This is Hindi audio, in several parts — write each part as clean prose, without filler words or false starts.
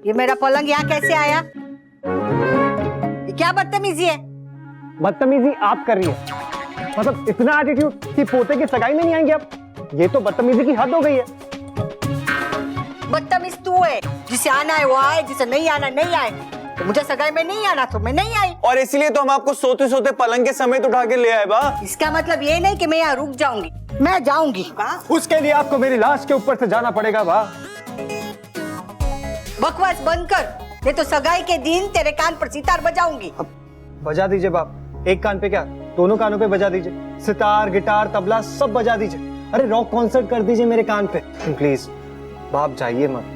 ये मेरा पलंग यहाँ कैसे आया? ये क्या बदतमीजी है? बदतमीजी आप कर रही है। मतलब इतना एटीट्यूड कि पोते की सगाई में नहीं आएंगे आप? ये तो बदतमीजी की हद हो गई है। बदतमीज तू है, जिसे आना है वो आए, जिसे नहीं आना नहीं आए। तो मुझे सगाई में नहीं आना तो मैं नहीं आई। और इसलिए तो हम आपको सोते सोते पलंग के समेत उठा के ले आए बा। इसका मतलब ये नहीं कि मैं यहाँ रुक जाऊंगी, मैं जाऊंगी। उसके लिए आपको मेरी लाश के ऊपर से जाना पड़ेगा बा। बकवास बंद कर, नहीं तो सगाई के दिन तेरे कान पर सितार बजाऊंगी। बजा दीजिए बाप, एक कान पे क्या दोनों कानों पे बजा दीजिए। सितार गिटार तबला सब बजा दीजिए। अरे रॉक कॉन्सर्ट कर दीजिए मेरे कान पे प्लीज। बाप जाइए मत।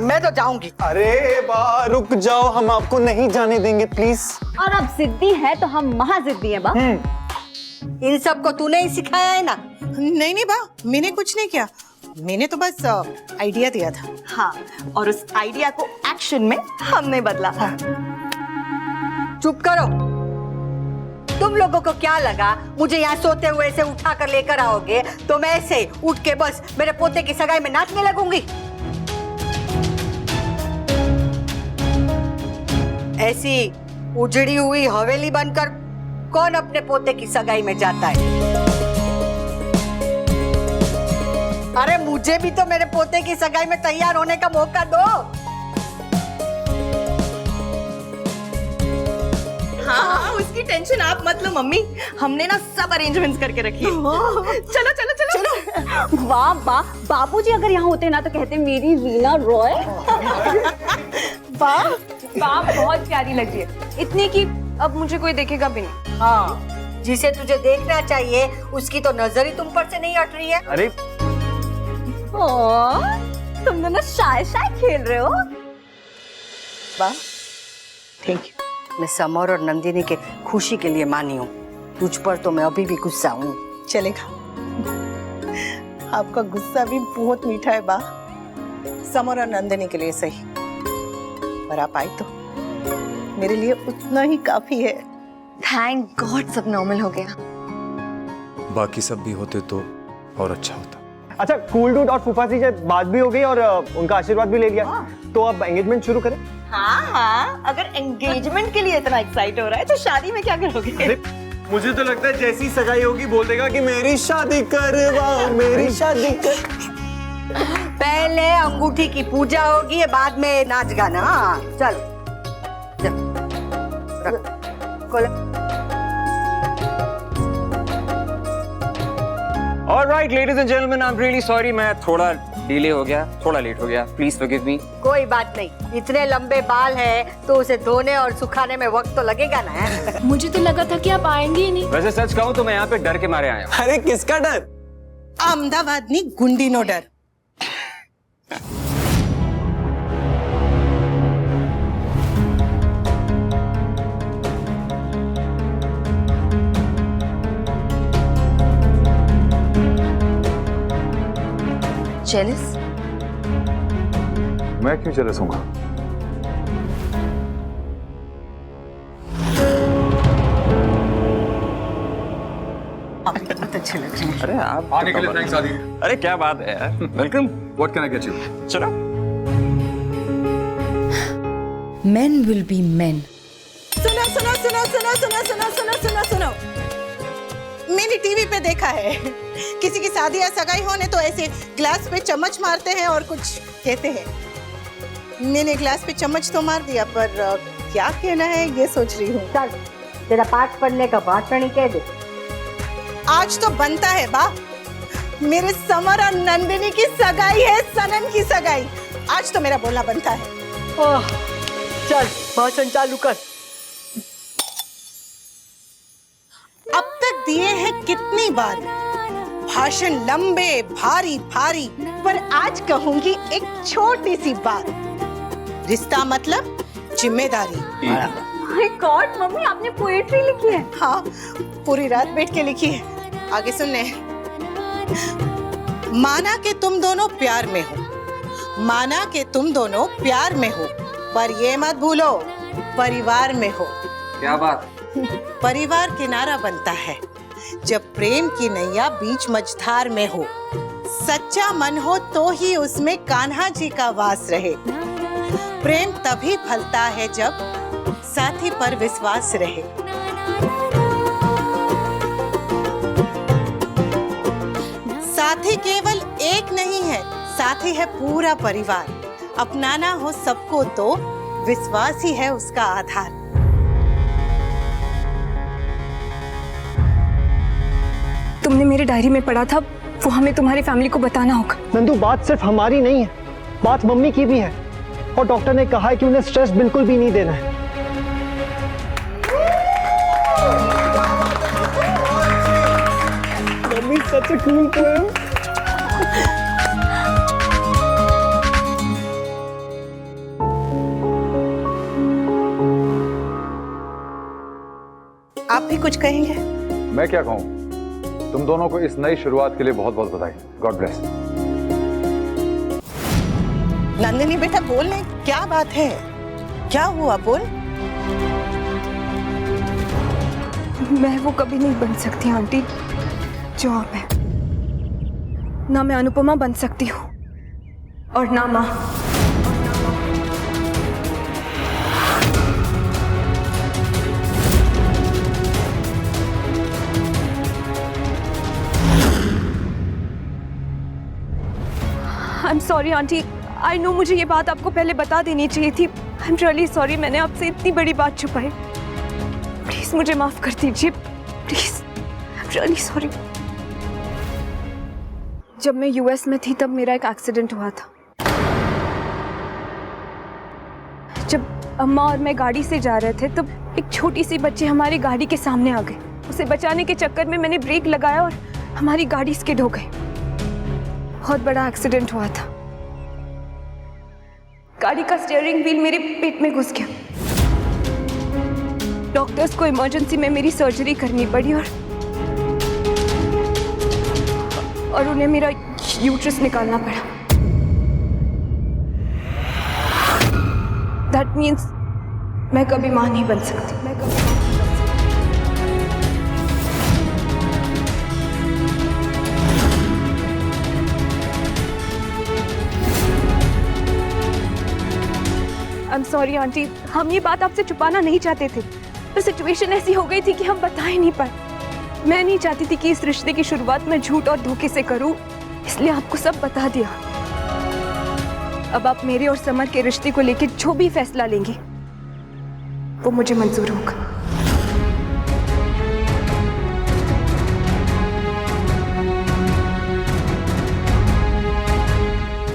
मैं तो जाऊंगी। अरे बा रुक जाओ, हम आपको नहीं जाने देंगे प्लीज। और अब जिद्दी है तो हम महाजिद्दी हैं बा। इन सबको तूने ही सिखाया है ना? नहीं नहीं बा, मैंने कुछ नहीं किया। मैंने तो बस आइडिया दिया था। हाँ, और उस आइडिया को एक्शन में हमने बदला। हाँ। चुप करो। तुम लोगों को क्या लगा मुझे यहाँ सोते हुए से उठा कर लेकर आओगे तो मैं ऐसे उठ के बस मेरे पोते की सगाई में नाचने लगूंगी? ऐसी उजड़ी हुई हवेली बनकर कौन अपने पोते की सगाई में जाता है? अरे मुझे भी तो मेरे पोते की सगाई में तैयार होने का मौका दो। हाँ, उसकी टेंशन आप मत लो मम्मी, हमने ना सब अरेंजमेंट्स करके रखी है। चलो चलो चलो चलो। वाह वाह, बाबूजी अगर यहाँ होते ना तो कहते मेरी रीना रॉय। वाह वाह, बहुत प्यारी लग रही है, इतनी कि अब मुझे कोई देखेगा भी नहीं। हाँ, जिसे तुझे देखना चाहिए उसकी तो नजर ही तुम पर से नहीं हट रही है। अरे तुम दोनों शाय शाय खेल रहे हो। वाह, थैंक यू। मैं समर और नंदिनी के खुशी के लिए मानी हूँ। तुझ पर तो मैं अभी भी गुस्सा हूँ। चलेगा, आपका गुस्सा भी बहुत मीठा है बा। समर और नंदिनी के लिए सही, पर आप आई तो मेरे लिए उतना ही काफी है। थैंक गॉड सब नॉर्मल हो गया। बाकी सब भी होते तो और अच्छा होता। अच्छा, कूल डूड और फूफा जी से बात भी हो गई और उनका आशीर्वाद भी ले लिया। तो अब एंगेजमेंट शुरू करें। हाँ हाँ, अगर एंगेजमेंट के लिए इतना एक्साइट हो रहा है तो शादी में क्या करोगे? मुझे तो लगता है जैसी सगाई होगी बोल देगा कि मेरी शादी करवाओ, मेरी शादी कर। पहले अंगूठी की पूजा होगी, बाद में नाच गाना। हाँ, चल Alright, ladies and gentlemen, I'm really sorry, मैं थोड़ा डिले हो गया, थोड़ा लेट हो गया। Please forgive me. कोई बात नहीं, इतने लंबे बाल हैं तो उसे धोने और सुखाने में वक्त तो लगेगा ना। मुझे तो लगा था कि आप आएंगे ही नहीं। वैसे सच कहूँ तो मैं यहाँ पे डर के मारे आया हूँ। अरे किसका डर? अहमदाबादनी गुंडी नो डर। जेलस? मैं क्यों जेलस हूँगा? बहुत अच्छे लग रहे हैं। अरे आप आने के लिए थैंक्स आदि। अरे क्या बात है यार, welcome. What can I get you? चलो। Men will be men. सुनो सुनो सुनो सुनो सुनो सुनो सुनो सुनो सुनो, मैंने टीवी पे देखा है किसी की शादी या सगाई होने तो ऐसे ग्लास पे चम्मच मारते हैं और कुछ कहते हैं। मैंने ग्लास पे चम्मच तो मार दिया, पर क्या कहना है ये सोच रही हूँ। चल, तेरा पाठ पढ़ने का भाषण ही कह दे। आज तो बनता है बा, मेरे समर और नंदिनी की सगाई है, सनम की सगाई। आज तो मेरा बोलना बनता है। चल, भाषण चालू कर। अब तक दिए हैं कितनी बार भाषण, लंबे भारी भारी, पर आज कहूंगी एक छोटी सी बात। रिश्ता मतलब जिम्मेदारी। माय गॉड मम्मी, आपने पोएट्री लिखी है? हाँ, पूरी रात बैठ के लिखी है। आगे सुनने। माना कि तुम दोनों प्यार में हो, माना कि तुम दोनों प्यार में हो, पर ये मत भूलो परिवार में हो। क्या बात? परिवार किनारा बनता है, जब प्रेम की नैया बीच मझधार में हो। सच्चा मन हो तो ही उसमें कान्हा जी का वास रहे। प्रेम तभी फलता है जब साथी पर विश्वास रहे। साथी केवल एक नहीं है, साथी है पूरा परिवार। अपनाना हो सबको तो विश्वास ही है उसका आधार। तुमने मेरे डायरी में पढ़ा था, वो हमें तुम्हारी फैमिली को बताना होगा। नंदू, बात सिर्फ हमारी नहीं है, बात मम्मी की भी है। और डॉक्टर ने कहा है कि उन्हें स्ट्रेस बिल्कुल भी नहीं देना है। Mummy such a cool poem. आप भी कुछ कहेंगे? मैं क्या कहूँ, तुम दोनों को इस नई शुरुआत के लिए बहुत बहुत बधाई। God bless. नंदिनी बेटा बोलने, क्या बात है, क्या हुआ, बोल। मैं वो कभी नहीं बन सकती आंटी जो आप हैं। ना मैं अनुपमा बन सकती हूँ और ना माँ। I am sorry aunty, I know मुझे ये बात आपको पहले बता देनी चाहिए थी। आई एम रियली सॉरी, मैंने आपसे इतनी बड़ी बात छुपाई। प्लीज मुझे माफ कर दीजिए, please. I am really sorry. जब मैं यूएस में थी तब मेरा एक एक्सीडेंट हुआ था। जब अम्मा और मैं गाड़ी से जा रहे थे तब एक छोटी सी बच्ची हमारी गाड़ी के सामने आ गई। उसे बचाने के चक्कर में मैंने ब्रेक लगाया और हमारी गाड़ी स्किड हो गई। बहुत बड़ा एक्सीडेंट हुआ था। गाड़ी का स्टीयरिंग व्हील मेरे पेट में घुस गया। डॉक्टर्स को इमरजेंसी में मेरी सर्जरी करनी पड़ी और उन्हें मेरा यूट्रस निकालना पड़ा। दैट मीन्स मैं कभी मां नहीं बन सकती। आई एम सॉरी आंटी, हम ये बात आपसे छुपाना नहीं चाहते थे, पर सिचुएशन ऐसी हो गई थी कि हम बता ही नहीं पाए। मैं नहीं चाहती थी कि इस रिश्ते की शुरुआत मैं झूठ और धोखे से करूं, इसलिए आपको सब बता दिया। अब आप मेरे और समर के रिश्ते को लेकर जो भी फैसला लेंगी वो मुझे मंजूर होगा।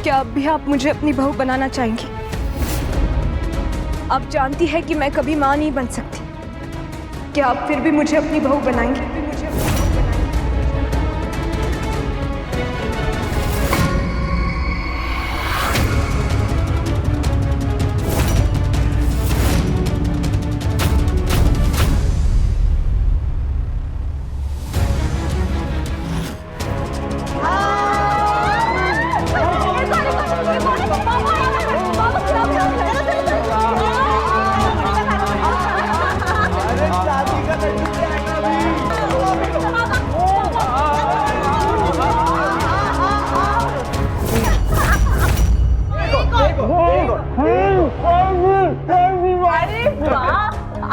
क्या अब भी आप मुझे अपनी बहू बनाना चाहेंगी? आप जानती है कि मैं कभी मां नहीं बन सकती। क्या आप फिर भी मुझे अपनी बहू बनाएंगी?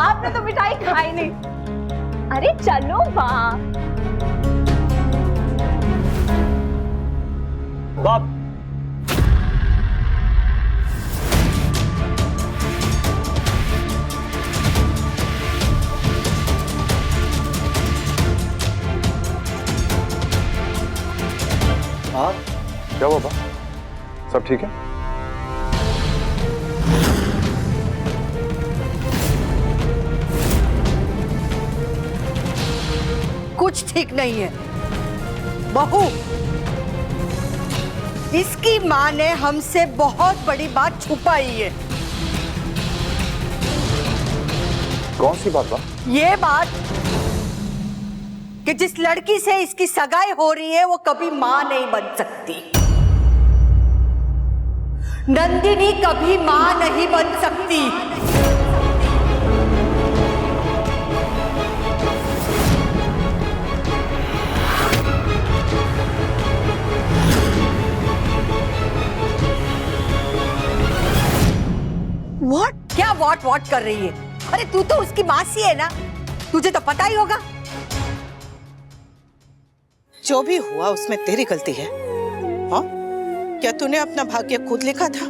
आपने तो मिठाई खाई नहीं। अरे चलो वहाँ। बाप, हाँ क्या हुआ बा? सब ठीक है? कुछ ठीक नहीं है। बहू, इसकी माँ ने हमसे बहुत बड़ी बात छुपाई है। कौन सी बात बा? ये बात कि जिस लड़की से इसकी सगाई हो रही है वो कभी मां नहीं बन सकती। नंदिनी कभी मां नहीं बन सकती। वॉट कर रही है? अरे तू तो उसकी मासी है ना, तुझे तो पता ही होगा। जो भी हुआ उसमें तेरी गलती है। हाँ, क्या तूने अपना भाग्य खुद लिखा था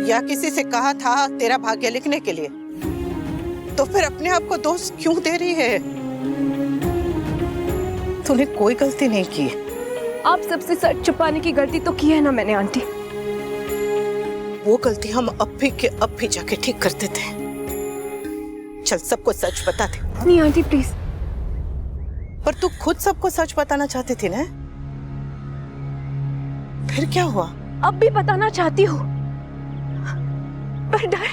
या किसी से कहा था तेरा भाग्य लिखने के लिए? तो फिर अपने आप को दोष क्यों दे रही है? तूने कोई गलती नहीं की। आप सबसे सच छुपाने की गलती तो की है ना मैंने आंटी। वो गलती हम अब भी जाके ठीक करते थे। चल सबको सच बता दे। नहीं आंटी प्लीज। पर तू खुद सबको सच बताना चाहती थी ना? फिर क्या हुआ? अब भी बताना चाहती हूँ पर डर।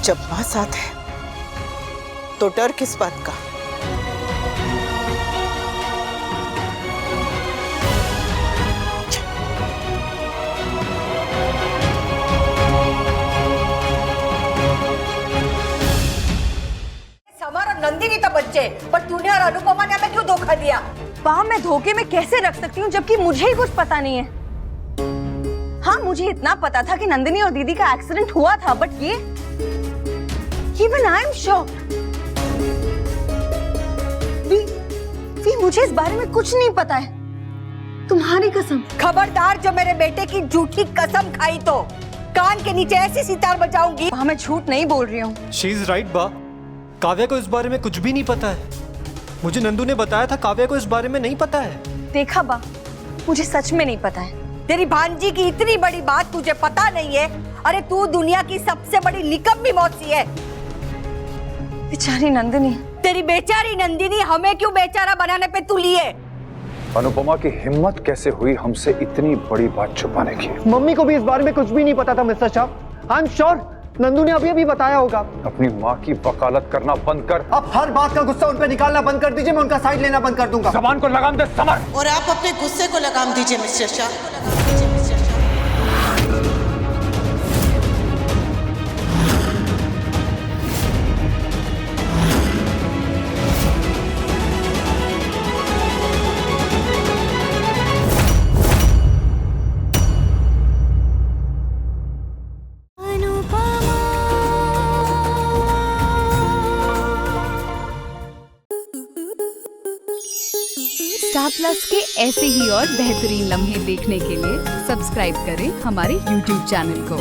जब माँ साथ है तो डर किस बात का? समर और नंदिनी तो बच्चे, पर तूने और अनुपमा ने हमें क्यों धोखा दिया? माँ मैं धोखे में कैसे रख सकती हूँ जबकि मुझे ही कुछ पता नहीं है। हाँ मुझे इतना पता था कि नंदिनी और दीदी का एक्सीडेंट हुआ था, बट ये इवन आई एम शॉक्ड। मुझे इस बारे में कुछ नहीं पता है, तुम्हारी कसम। खबरदार जो मेरे बेटे की झूठी कसम खाई तो कान के नीचे ऐसी सितार बजाऊंगी। हाँ मैं झूठ नहीं बोल रही हूँ। शी इज राइट बा, काव्या को इस बारे में कुछ भी नहीं पता है। मुझे नंदू ने बताया था काव्या को इस बारे में नहीं पता है। देखा बा, मुझे सच में नहीं पता है। तेरी भांजी की इतनी बड़ी बात तुझे पता नहीं है? अरे तू दुनिया की सबसे बड़ी निकम्मी मौसी है। बेचारी नंदिनी। तेरी बेचारी नंदिनी हमें क्यों बेचारा बनाने पे तुली है? अनुपमा की हिम्मत कैसे हुई हमसे इतनी बड़ी बात छुपाने की? मम्मी को भी इस बारे में कुछ भी नहीं पता था mister Shah. I am sure Nandu ने अभी बताया होगा। अपनी माँ की वकालत करना बंद कर। अब हर बात का गुस्सा उन पे निकालना बंद कर दीजिए, मैं उनका साइड लेना बंद कर दूंगा। जबान को लगाम दे समर। और आप अपने गुस्से को लगाम दीजिए मिस्टर शाह। स्टार प्लस के ऐसे ही और बेहतरीन लम्हे देखने के लिए सब्सक्राइब करें हमारे YouTube चैनल को।